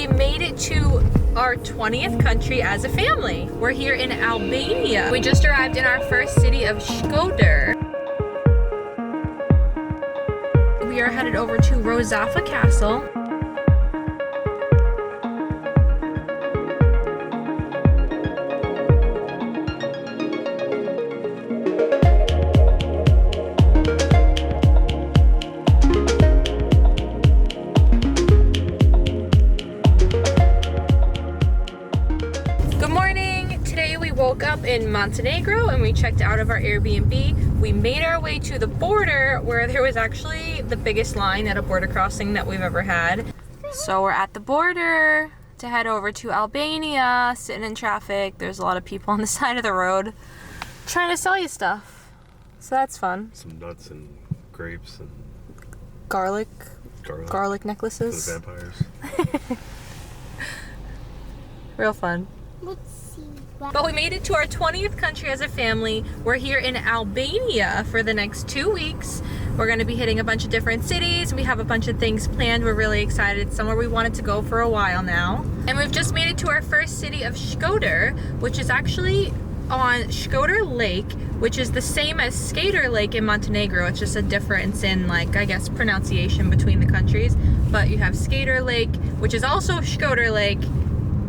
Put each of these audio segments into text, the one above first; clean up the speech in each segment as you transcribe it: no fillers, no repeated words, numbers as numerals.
we made it to our 20th country as a family. We're here in Albania. We just arrived in our first city of Shkoder. We are headed over to Rozafa Castle. Woke up in Montenegro and we checked out of our Airbnb. We made our way to the border where there was actually the biggest line at a border crossing that we've ever had. So we're at the border to head over to Albania, sitting in traffic. There's a lot of people on the side of the road trying to sell you stuff. So that's fun. Some nuts and grapes and garlic necklaces. For the vampires. Real fun. But we made it to our 20th country as a family. We're here in Albania for the next 2 weeks. We're going to be hitting a bunch of different cities. We have a bunch of things planned. We're really excited. It's somewhere we wanted to go for a while now. And we've just made it to our first city of Shkoder, which is actually on Shkoder Lake, which is the same as Shkodër Lake in Montenegro. It's just a difference in, like, I guess, pronunciation between the countries. But you have Shkodër Lake, which is also Shkoder Lake.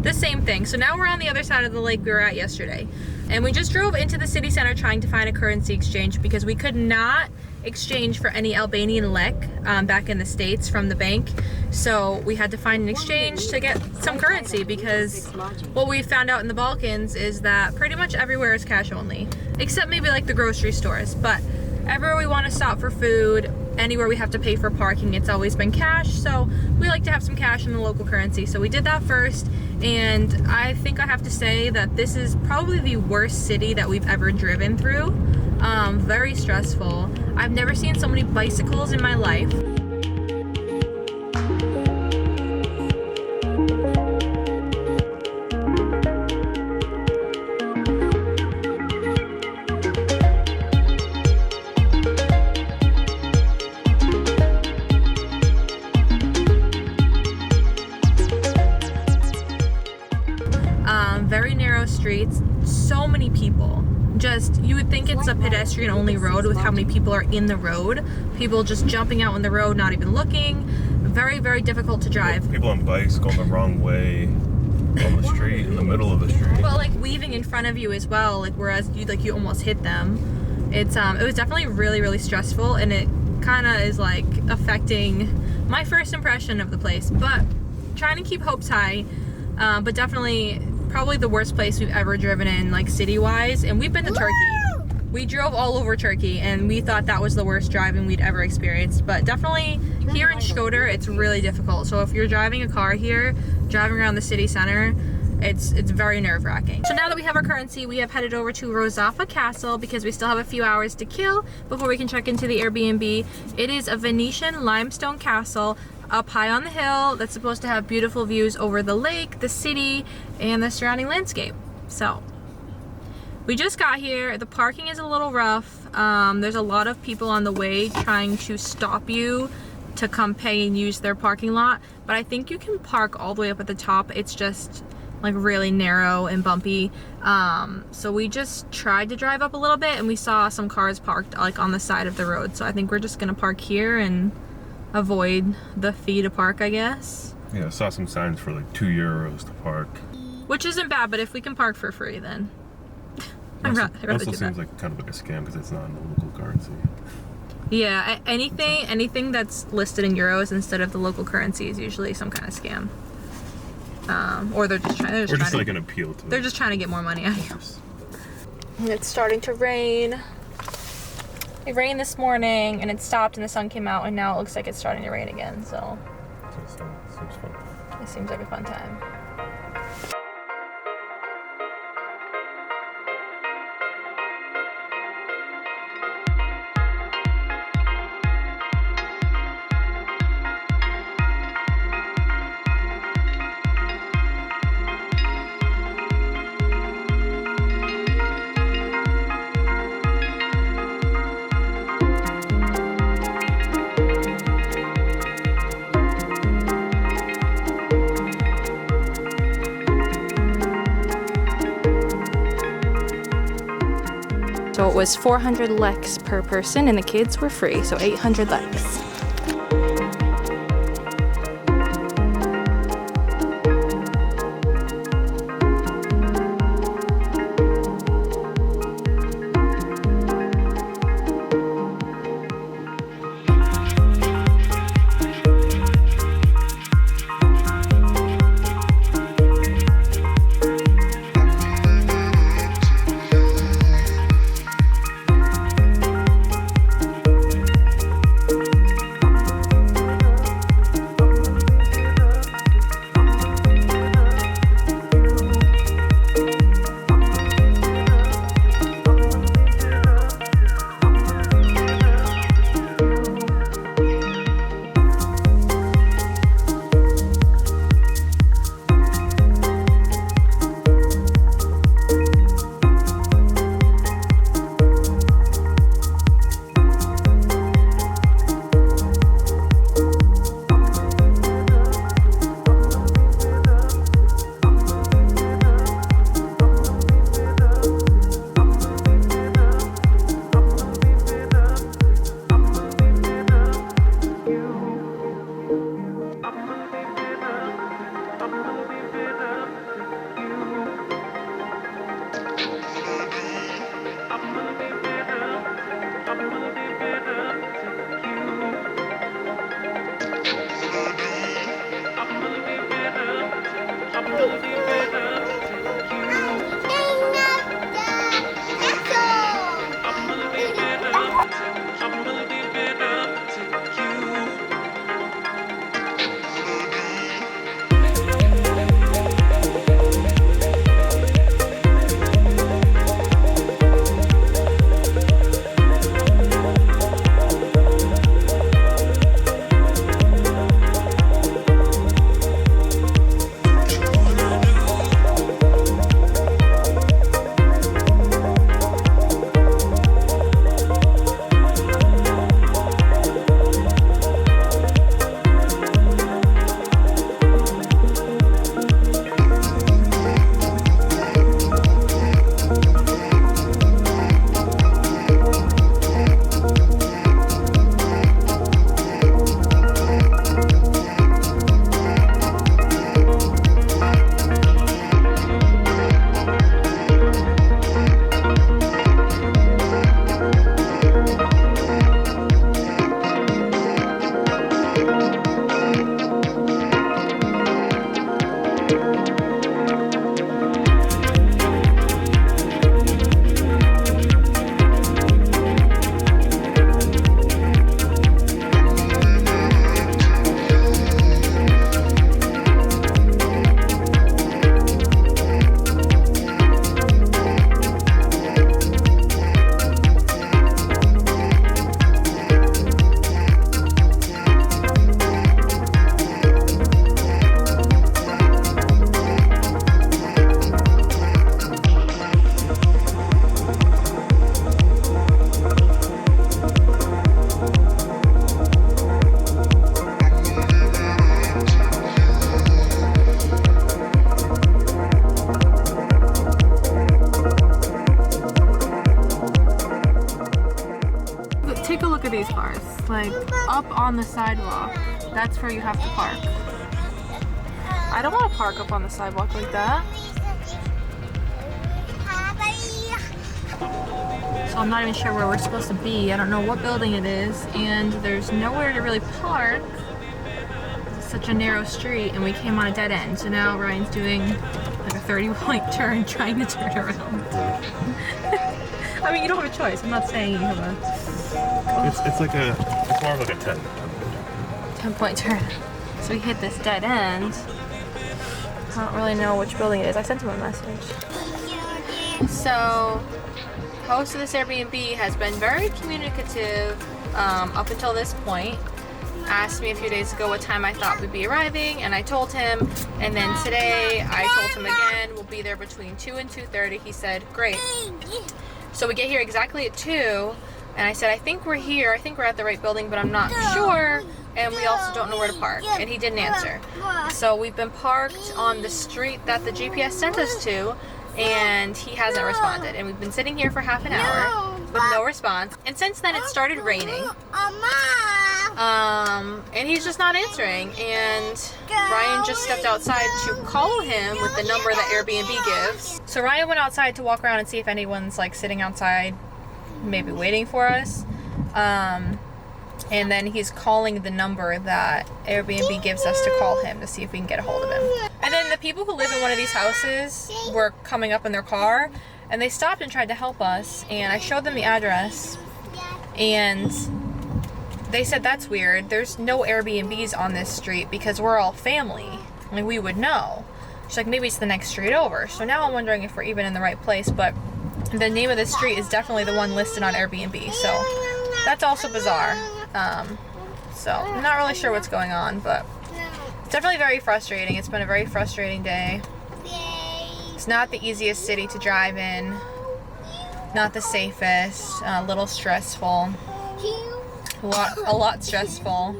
The same thing. So now we're on the other side of the lake we were at yesterday. And we just drove into the city center trying to find a currency exchange because we could not exchange for any Albanian lek back in the States from the bank. So we had to find an exchange to get some currency because what we found out in the Balkans is that pretty much everywhere is cash only, except maybe like the grocery stores. But everywhere we want to stop for food, anywhere we have to pay for parking, it's always been cash. So we like to have some cash in the local currency. So we did that first. And I think I have to say that this is probably the worst city that we've ever driven through. Very stressful. I've never seen so many bicycles in my life. Very narrow streets, so many people. Just, you would think it's a pedestrian only road with how many people are in the road. People just jumping out on the road, not even looking. Very, very difficult to drive. People on bikes going the wrong way on the street, in the middle of the street. Well, like weaving in front of you as well, like whereas you almost hit them. It was definitely really, really stressful, and it kind of is like affecting my first impression of the place. But trying to keep hopes high, but definitely probably the worst place we've ever driven in, like city-wise. And we've been to Turkey. We drove all over Turkey and we thought that was the worst driving we'd ever experienced. But definitely here in Shkoder, it's really difficult. So if you're driving a car here, driving around the city center, it's very nerve-wracking. So now that we have our currency, we have headed over to Rozafa Castle because we still have a few hours to kill before we can check into the Airbnb. It is a Venetian limestone castle up high on the hill that's supposed to have beautiful views over the lake, the city, and the surrounding landscape. So we just got here. The parking is a little rough. There's a lot of people on the way trying to stop you to come pay and use their parking lot, but I think you can park all the way up at the top. It's just like really narrow and bumpy. So we just tried to drive up a little bit and we saw some cars parked like on the side of the road. So I think we're just gonna park here and avoid the fee to park, I guess. Yeah, I saw some signs for like €2 to park. Which isn't bad, but if we can park for free, then I'd rather do that. Also seems like kind of like a scam because it's not in the local currency. Yeah, anything that's listed in euros instead of the local currency is usually some kind of scam. Or they're just trying. Or just like an appeal to. They're just trying to get more money out of you. It's starting to rain. It rained this morning and it stopped and the sun came out and now it looks like it's starting to rain again. So seems fun. It seems like a fun time. So it was 400 leks per person and the kids were free, so 800 leks. Like up on the sidewalk, that's where you have to park. I don't want to park up on the sidewalk like that. So I'm not even sure where we're supposed to be. I don't know what building it is, and there's nowhere to really park. It's such a narrow street, and we came on a dead end. So now Ryan's doing like a 30-point turn, trying to turn around. I mean, you don't have a choice. I'm not saying you have a... It's more of like a 10-point turn. So we hit this dead end. I don't really know which building it is. I sent him a message. So, host of this Airbnb has been very communicative up until this point. Asked me a few days ago what time I thought we'd be arriving, and I told him. And then today I told him again we'll be there between 2 and 2:30. He said, great. So we get here exactly at 2, and I said, I think we're here. I think we're at the right building, but I'm not sure. And we also don't know where to park. And he didn't answer. So we've been parked on the street that the GPS sent us to. and he hasn't responded. And we've been sitting here for half an hour with no response. And since then it started raining. And he's just not answering. And Ryan just stepped outside to call him with the number that Airbnb gives. So Ryan went outside to walk around and see if anyone's like sitting outside, maybe waiting for us. And then he's calling the number that Airbnb gives us to call him to see if we can get a hold of him. And then the people who live in one of these houses were coming up in their car, and they stopped and tried to help us, and I showed them the address, and they said, that's weird, there's no Airbnbs on this street because we're all family, like we would know. She's like, maybe it's the next street over. So now I'm wondering if we're even in the right place, but the name of the street is definitely the one listed on Airbnb, so that's also bizarre. So I'm not really sure what's going on, but it's definitely very frustrating. It's been a very frustrating day. It's not the easiest city to drive in, not the safest, a little stressful, a lot stressful,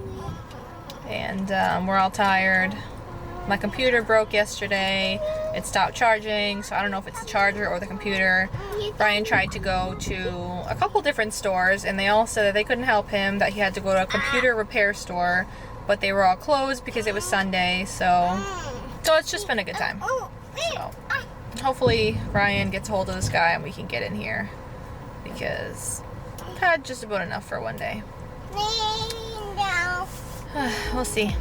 and we're all tired. My computer broke yesterday. It stopped charging, so I don't know if it's the charger or the computer. Brian tried to go to a couple different stores, and they all said that they couldn't help him, that he had to go to a computer repair store, but they were all closed because it was Sunday, so it's just been a good time. So hopefully Ryan gets a hold of this guy and we can get in here, because I've had just about enough for one day. We'll see.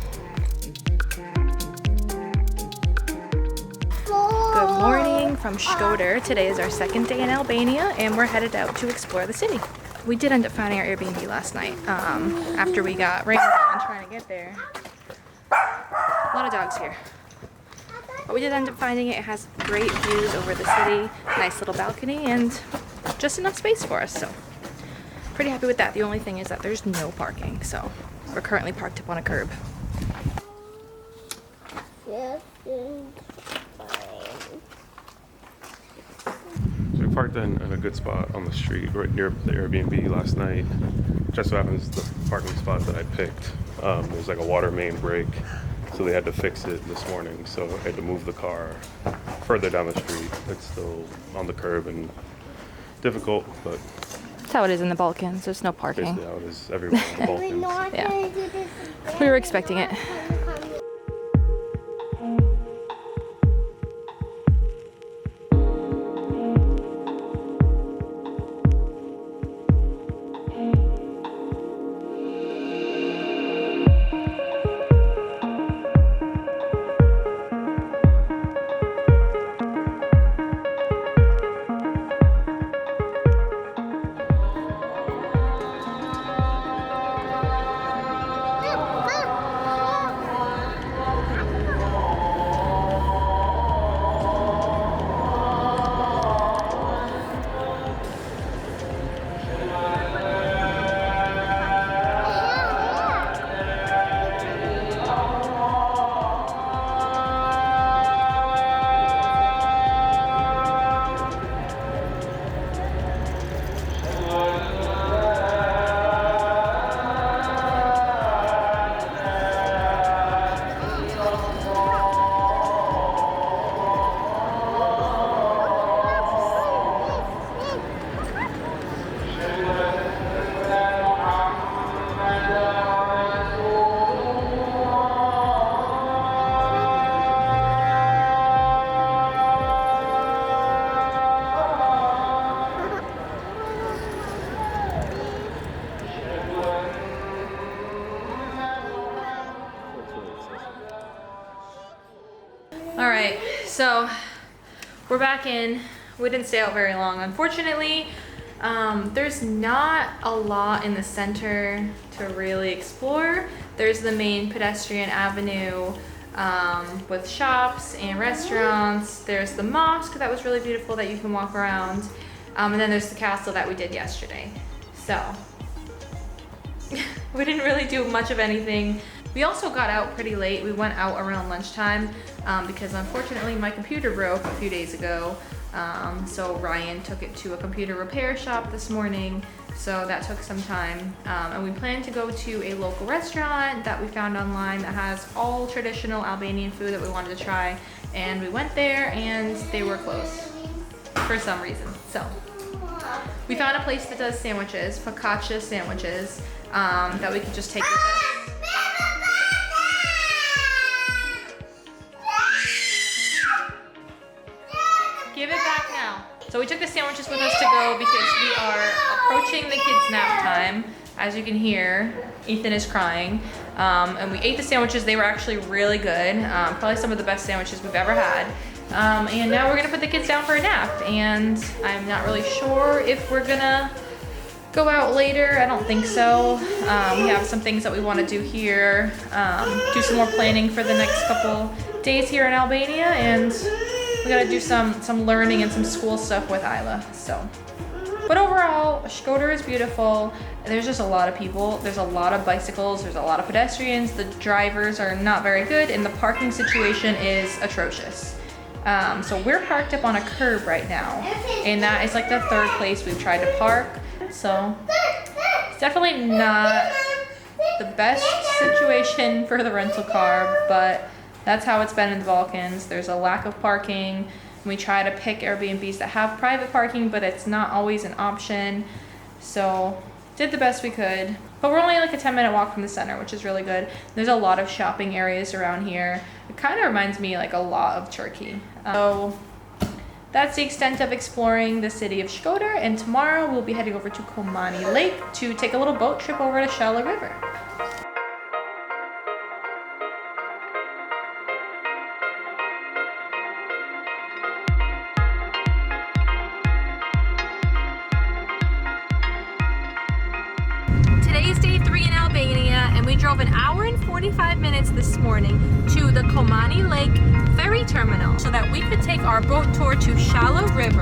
Good morning from Shkoder. Today is our second day in Albania, and we're headed out to explore the city. We did end up finding our Airbnb last night after we got rained on trying to get there. A lot of dogs here. But we did end up finding it. It has great views over the city, nice little balcony, and just enough space for us, so pretty happy with that. The only thing is that there's no parking, so we're currently parked up on a curb. We parked in a good spot on the street right near the Airbnb last night. Just so happens the parking spot that I picked, there's like a water main break, so they had to fix it this morning, so I had to move the car further down the street. It's still on the curb and difficult, but that's how it is in the Balkans. There's no parking. Basically how it is everywhere in the Balkans. Yeah. We were expecting it. Alright, so we're back in. We didn't stay out very long, unfortunately. There's not a lot in the center to really explore. There's the main pedestrian avenue with shops and restaurants. There's the mosque that was really beautiful that you can walk around. And then there's the castle that we did yesterday. So we didn't really do much of anything. We also got out pretty late. We went out around lunchtime because unfortunately my computer broke a few days ago. So Ryan took it to a computer repair shop this morning. So that took some time. And we plan to go to a local restaurant that we found online that has all traditional Albanian food that we wanted to try. And we went there and they were closed. for some reason. So we found a place that does sandwiches, focaccia sandwiches, that we could just take with us. Give it back now. So we took the sandwiches with us to go because we are approaching the kids' nap time. As you can hear, Ethan is crying. And we ate the sandwiches. They were actually really good. Probably some of the best sandwiches we've ever had. And now we're gonna put the kids down for a nap. And I'm not really sure if we're gonna go out later. I don't think so. We have some things that we wanna do here. Do some more planning for the next couple days here in Albania. And we gotta do some learning and some school stuff with Isla, so. But overall, Shkoder is beautiful. There's just a lot of people. There's a lot of bicycles. There's a lot of pedestrians. The drivers are not very good, and the parking situation is atrocious. So we're parked up on a curb right now, and that is like the third place we've tried to park. So it's definitely not the best situation for the rental car, but that's how it's been in the Balkans. There's a lack of parking. We try to pick Airbnbs that have private parking, but it's not always an option. So did the best we could. But we're only like a 10-minute walk from the center, which is really good. There's a lot of shopping areas around here. It kind of reminds me like a lot of Turkey. So that's the extent of exploring the city of Shkoder. And tomorrow we'll be heading over to Komani Lake to take a little boat trip over to Shala River. Today's day 3 in Albania, and we drove an hour and 45 minutes this morning to the Komani Lake ferry terminal so that we could take our boat tour to Shala River.